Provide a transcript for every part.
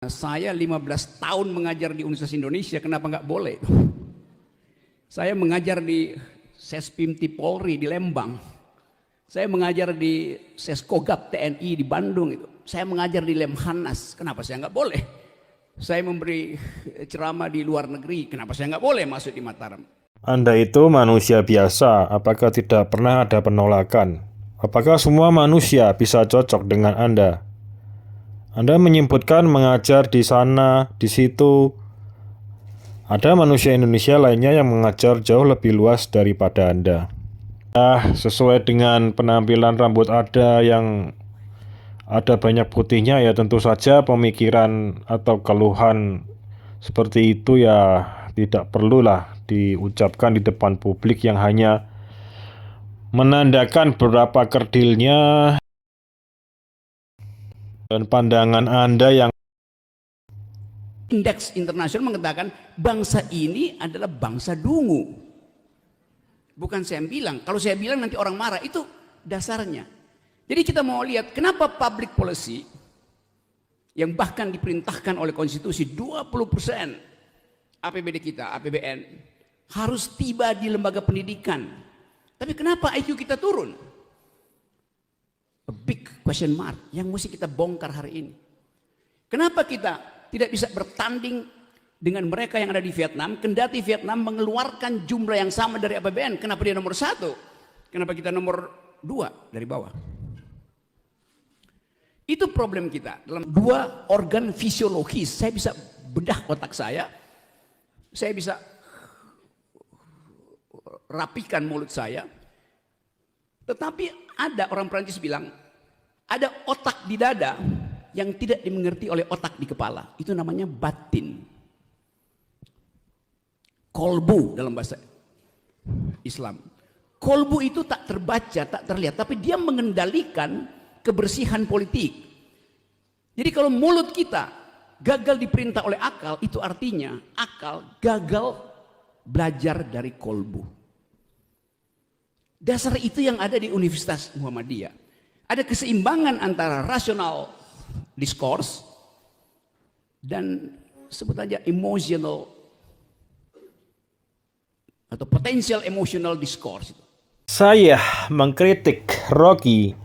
Saya 15 tahun mengajar di Universitas Indonesia, kenapa nggak boleh? Saya mengajar di Sespimti Polri di Lembang. Saya mengajar di Seskogap TNI di Bandung itu. Saya mengajar di Lemhanas, kenapa saya nggak boleh? Saya memberi ceramah di luar negeri, kenapa saya nggak boleh masuk di Mataram? Anda itu manusia biasa, apakah tidak pernah ada penolakan? Apakah semua manusia bisa cocok dengan Anda? Anda menyebutkan mengajar di sana, di situ. Ada manusia Indonesia lainnya yang mengajar jauh lebih luas daripada Anda. Sesuai dengan penampilan rambut Anda yang ada banyak putihnya, ya tentu saja pemikiran atau keluhan seperti itu ya tidak perlulah diucapkan di depan publik yang hanya menandakan beberapa kerdilnya dan pandangan Anda yang Indeks internasional mengatakan bangsa ini adalah bangsa dungu. Bukan saya bilang, kalau saya bilang nanti orang marah, itu dasarnya. Jadi kita mau lihat kenapa public policy yang bahkan diperintahkan oleh konstitusi 20% APBD kita, APBN harus tiba di lembaga pendidikan. Tapi kenapa IQ kita turun? A big question mark yang mesti kita bongkar hari ini. Kenapa kita tidak bisa bertanding dengan mereka yang ada di Vietnam, kendati Vietnam mengeluarkan jumlah yang sama dari APBN? Kenapa dia nomor 1? Kenapa kita nomor 2 dari bawah? Itu problem kita dalam dua organ fisiologis. Saya bisa bedah otak saya bisa rapikan mulut saya, tetapi ada orang Prancis bilang ada otak di dada yang tidak dimengerti oleh otak di kepala. Itu namanya batin, kolbu dalam bahasa Islam. Kolbu itu tak terbaca, tak terlihat, tapi dia mengendalikan kebersihan politik. Jadi kalau mulut kita gagal diperintah oleh akal, itu artinya akal gagal belajar dari kolbu. Dasar itu yang ada di Universitas Muhammadiyah. Ada keseimbangan antara rasional discourse dan sebut aja emotional atau potential emotional discourse. saya mengkritik Rocky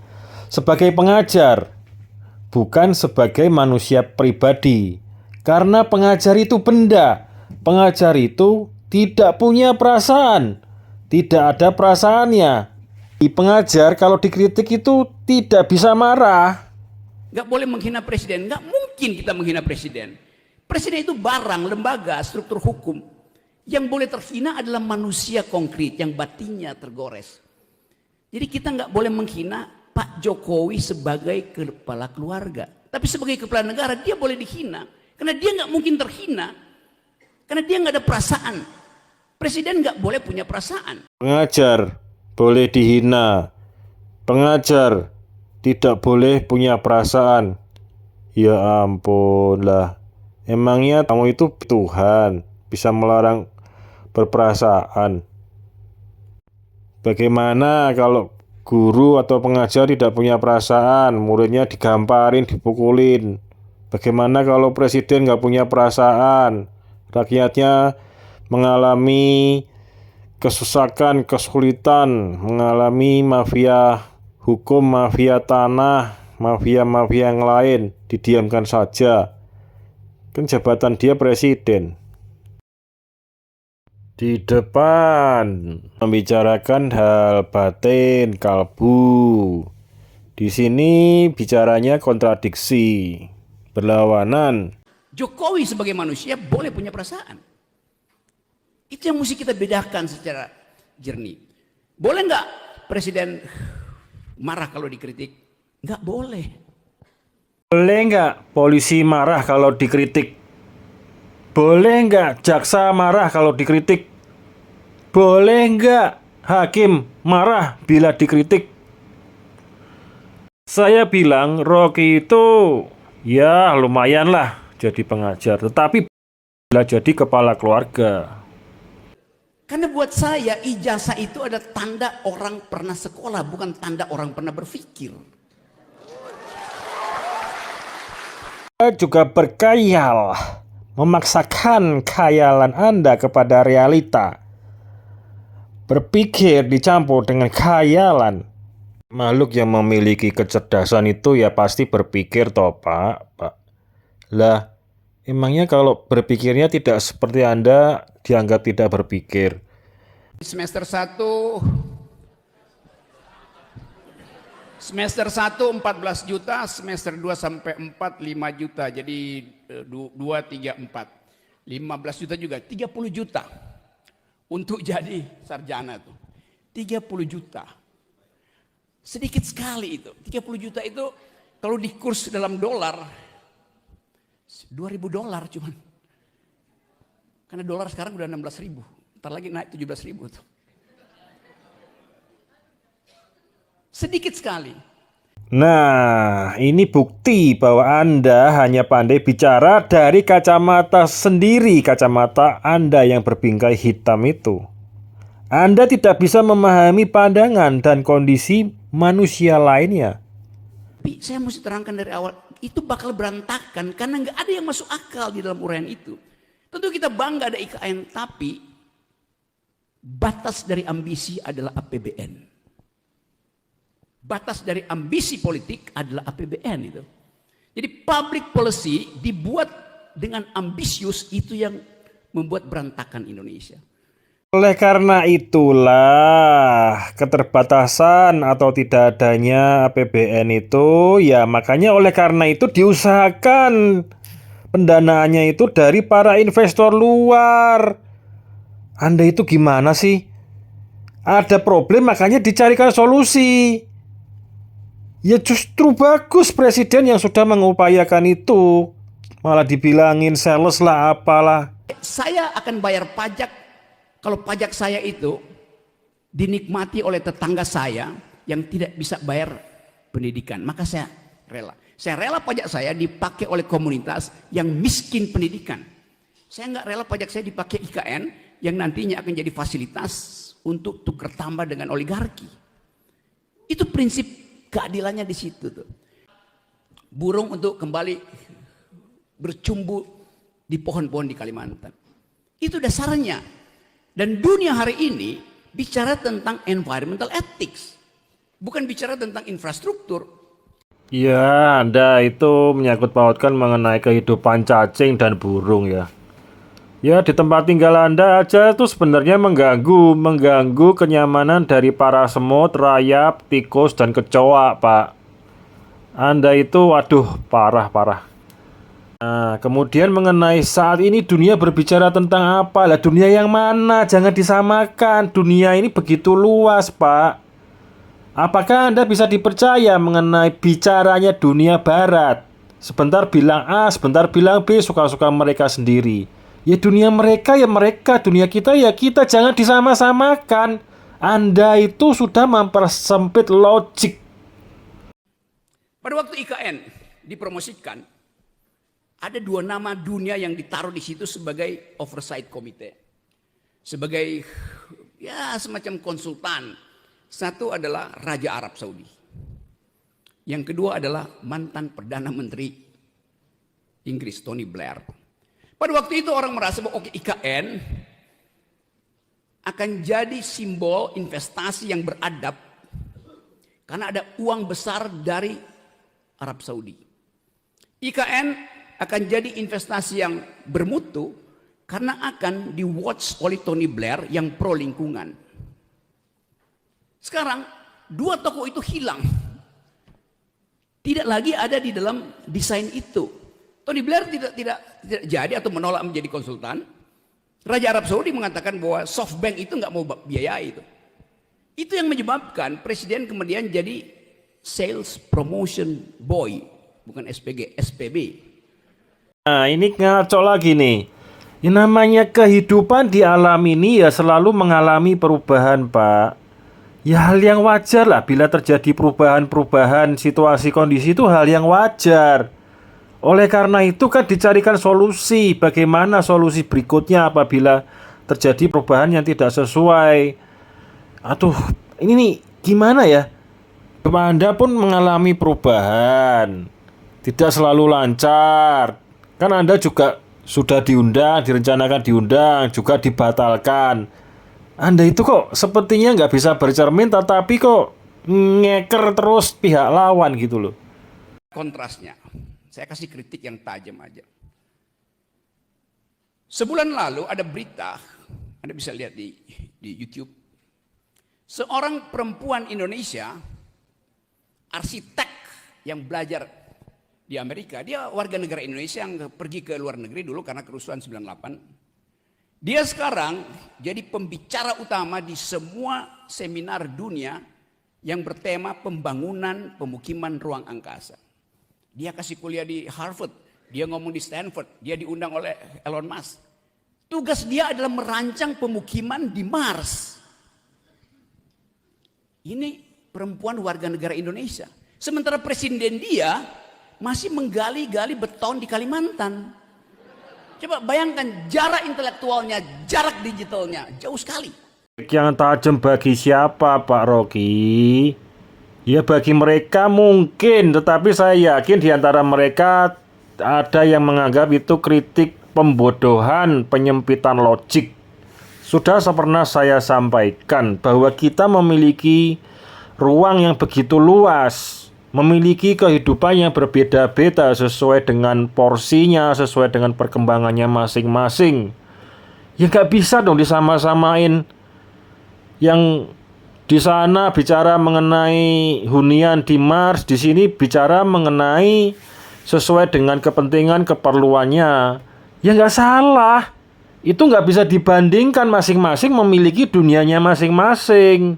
sebagai pengajar, bukan sebagai manusia pribadi. Karena pengajar itu benda. Pengajar itu tidak punya perasaan. Tidak ada perasaannya. Pengajar kalau dikritik itu tidak bisa marah. Nggak boleh menghina presiden, nggak mungkin kita menghina presiden. Presiden itu barang, lembaga, struktur hukum. Yang boleh terhina adalah manusia konkret yang batinnya tergores. Jadi kita nggak boleh menghina Pak Jokowi sebagai kepala keluarga, tapi sebagai kepala negara dia boleh dihina, karena dia nggak mungkin terhina, karena dia nggak ada perasaan. Presiden nggak boleh punya perasaan. Pengajar boleh dihina. Pengajar tidak boleh punya perasaan. Ya ampun lah. Emangnya kamu itu Tuhan bisa melarang berperasaan? Bagaimana kalau guru atau pengajar tidak punya perasaan, muridnya digamparin, dipukulin? Bagaimana kalau presiden nggak punya perasaan, rakyatnya mengalami kesusahan, kesulitan, mengalami mafia hukum, mafia tanah, mafia-mafia yang lain, didiamkan saja? Kan jabatan dia presiden. Di depan membicarakan hal batin, kalbu. Di sini bicaranya kontradiksi, berlawanan. Jokowi sebagai manusia boleh punya perasaan. Itu yang mesti kita bedakan secara jernih. Boleh nggak presiden marah kalau dikritik? Nggak boleh. Boleh nggak polisi marah kalau dikritik? Boleh nggak jaksa marah kalau dikritik? Boleh nggak hakim marah bila dikritik? Saya bilang Rocky itu ya lumayan lah jadi pengajar, tetapi bila jadi kepala keluarga. Karena buat saya ijazah itu ada tanda orang pernah sekolah, bukan tanda orang pernah berpikir. juga berkhayal, memaksakan khayalan Anda kepada realita. Berpikir dicampur dengan khayalan. Makhluk yang memiliki kecerdasan itu ya pasti berpikir toh, Pak. Lah, emangnya kalau berpikirnya tidak seperti Anda dianggap tidak berpikir? Semester 1 14 juta, semester 2 sampai 4 5 juta. Jadi 2 3 4 15 juta juga, 30 juta untuk jadi sarjana tuh. 30 juta. Sedikit sekali itu. 30 juta itu kalau di kurs dalam dolar $2.000 cuman. Karena dolar sekarang udah 16.000. Ntar lagi naik 17.000 tuh. Sedikit sekali. Nah, ini bukti bahwa Anda hanya pandai bicara dari kacamata sendiri, kacamata Anda yang berbingkai hitam itu. Anda tidak bisa memahami pandangan dan kondisi manusia lainnya. Tapi saya mesti terangkan dari awal, itu bakal berantakan karena nggak ada yang masuk akal di dalam uraian itu. Tentu kita bangga ada IKN, tapi batas dari ambisi adalah APBN. Batas dari ambisi politik adalah APBN itu. Jadi public policy dibuat dengan ambisius, itu yang membuat berantakan Indonesia. Oleh karena itulah keterbatasan atau tidak adanya APBN itu, ya makanya oleh karena itu diusahakan pendanaannya itu dari para investor luar. Anda itu gimana sih? Ada problem makanya dicarikan solusi. Ya justru bagus presiden yang sudah mengupayakan itu. Malah dibilangin sales lah apalah. Saya akan bayar pajak kalau pajak saya itu dinikmati oleh tetangga saya yang tidak bisa bayar pendidikan. Maka saya rela. Saya rela pajak saya dipakai oleh komunitas yang miskin pendidikan. Saya nggak rela pajak saya dipakai IKN yang nantinya akan jadi fasilitas untuk tukar tambah dengan oligarki. Itu prinsip keadilannya di situ tuh. Burung untuk kembali bercumbu di pohon-pohon di Kalimantan. Itu dasarnya. Dan dunia hari ini bicara tentang environmental ethics. Bukan bicara tentang infrastruktur. Ya, Anda itu menyangkut pautkan mengenai kehidupan cacing dan burung ya. Ya, di tempat tinggal Anda aja itu sebenarnya mengganggu kenyamanan dari para semut, rayap, tikus, dan kecoa, Pak. Anda itu, waduh, parah. Nah, kemudian mengenai saat ini dunia berbicara tentang apa? Lah, dunia yang mana? Jangan disamakan. Dunia ini begitu luas, Pak. Apakah Anda bisa dipercaya mengenai bicaranya dunia barat? Sebentar bilang A, sebentar bilang B, suka-suka mereka sendiri. Ya dunia mereka ya mereka, dunia kita ya kita, jangan disama-samakan. Anda itu sudah mempersempit logik. Pada waktu IKN dipromosikan, ada 2 nama dunia yang ditaruh di situ sebagai oversight committee. Sebagai ya semacam konsultan. Satu adalah Raja Arab Saudi. Yang kedua adalah mantan Perdana Menteri Inggris, Tony Blair. Pada waktu itu orang merasa bahwa IKN akan jadi simbol investasi yang beradab karena ada uang besar dari Arab Saudi. IKN akan jadi investasi yang bermutu karena akan di-watch oleh Tony Blair yang pro lingkungan. Sekarang 2 tokoh itu hilang. Tidak lagi ada di dalam desain itu. Tony Blair tidak jadi atau menolak menjadi konsultan. Raja Arab Saudi mengatakan bahwa SoftBank itu nggak mau biaya itu. Itu yang menyebabkan presiden kemudian jadi sales promotion boy, bukan SPG, SPB. Nah, ini ngaco lagi nih. Yang namanya kehidupan di alam ini ya selalu mengalami perubahan, Pak. Ya hal yang wajar lah bila terjadi perubahan-perubahan situasi kondisi itu hal yang wajar. Oleh karena itu kan dicarikan solusi. Bagaimana solusi berikutnya apabila terjadi perubahan yang tidak sesuai. Aduh, ini nih gimana ya? Anda pun mengalami perubahan. tidak selalu lancar. Kan Anda juga sudah diundang, direncanakan diundang, juga dibatalkan. Anda itu kok sepertinya nggak bisa bercermin, tetapi kok ngeker terus pihak lawan gitu loh. Kontrasnya, saya kasih kritik yang tajam aja. Sebulan lalu ada berita, Anda bisa lihat di YouTube. Seorang perempuan Indonesia, arsitek yang belajar di Amerika, dia warga negara Indonesia yang pergi ke luar negeri dulu karena kerusuhan 98. Dia sekarang jadi pembicara utama di semua seminar dunia yang bertema pembangunan pemukiman ruang angkasa. Dia kasih kuliah di Harvard, dia ngomong di Stanford, dia diundang oleh Elon Musk. Tugas dia adalah merancang pemukiman di Mars. Ini perempuan warga negara Indonesia. Sementara presiden dia masih menggali-gali beton di Kalimantan. Coba bayangkan jarak intelektualnya, jarak digitalnya jauh sekali. Yang tajam bagi siapa, Pak Rocky? Ya bagi mereka mungkin, tetapi saya yakin di antara mereka ada yang menganggap itu kritik pembodohan, penyempitan logik. Sudah pernah saya sampaikan bahwa kita memiliki ruang yang begitu luas, memiliki kehidupan yang berbeda-beda sesuai dengan porsinya, sesuai dengan perkembangannya masing-masing. Ya nggak bisa dong disama-samain. Yang di sana bicara mengenai hunian di Mars, di sini bicara mengenai sesuai dengan kepentingan keperluannya. Ya nggak salah. Itu nggak bisa dibandingkan, masing-masing memiliki dunianya masing-masing.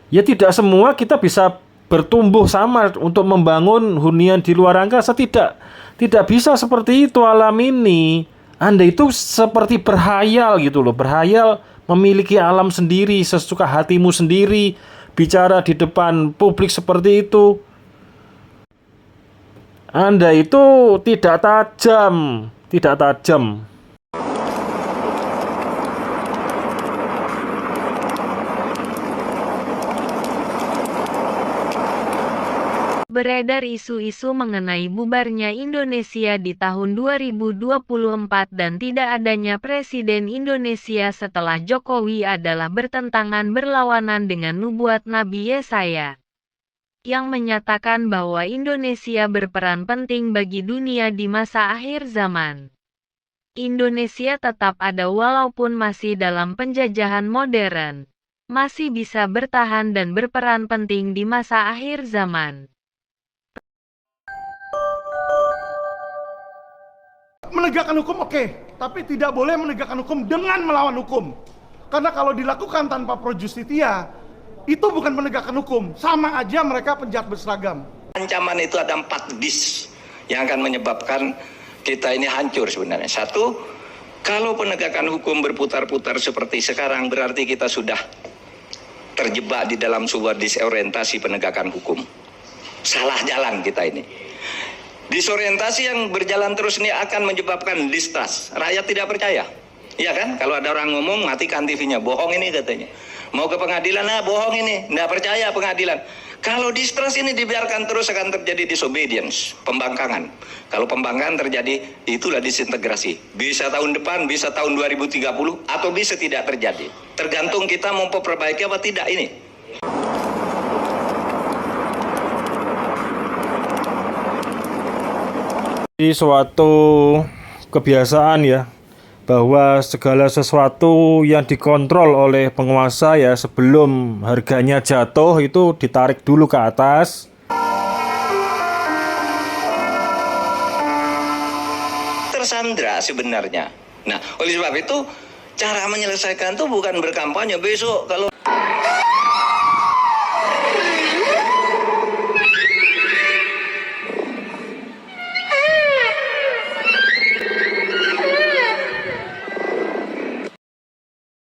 Ya tidak semua kita bisa bertumbuh sama untuk membangun hunian di luar angkasa. Tidak bisa seperti itu alam ini. Anda itu seperti berhayal gitu loh. Berhayal memiliki alam sendiri, sesuka hatimu sendiri. Bicara di depan publik seperti itu. Anda itu tidak tajam. Tidak tajam. Beredar isu-isu mengenai bubarnya Indonesia di tahun 2024 dan tidak adanya Presiden Indonesia setelah Jokowi adalah bertentangan berlawanan dengan nubuat Nabi Yesaya yang menyatakan bahwa Indonesia berperan penting bagi dunia di masa akhir zaman. Indonesia tetap ada walaupun masih dalam penjajahan modern, masih bisa bertahan dan berperan penting di masa akhir zaman. Menegakkan hukum oke, tapi tidak boleh menegakkan hukum dengan melawan hukum. Karena kalau dilakukan tanpa pro justitia, itu bukan menegakkan hukum. Sama aja mereka penjahat berseragam. Ancaman itu ada 4 dis yang akan menyebabkan kita ini hancur sebenarnya. 1, kalau penegakan hukum berputar-putar seperti sekarang, berarti kita sudah terjebak di dalam sebuah disorientasi penegakan hukum. Salah jalan kita ini. Disorientasi yang berjalan terus ini akan menyebabkan distrust. Rakyat tidak percaya. Iya kan? Kalau ada orang ngomong, matikan TV-nya. Bohong ini katanya. Mau ke pengadilan, bohong ini. Nggak percaya pengadilan. Kalau distrust ini dibiarkan terus akan terjadi disobedience. Pembangkangan. Kalau pembangkangan terjadi, itulah disintegrasi. Bisa tahun depan, bisa tahun 2030, atau bisa tidak terjadi. Tergantung kita mau memperbaiki apa tidak ini. Suatu kebiasaan ya, bahwa segala sesuatu yang dikontrol oleh penguasa ya, sebelum harganya jatuh itu ditarik dulu ke atas. Tersandra sebenarnya. Nah, oleh sebab itu cara menyelesaikan itu bukan berkampanye besok kalau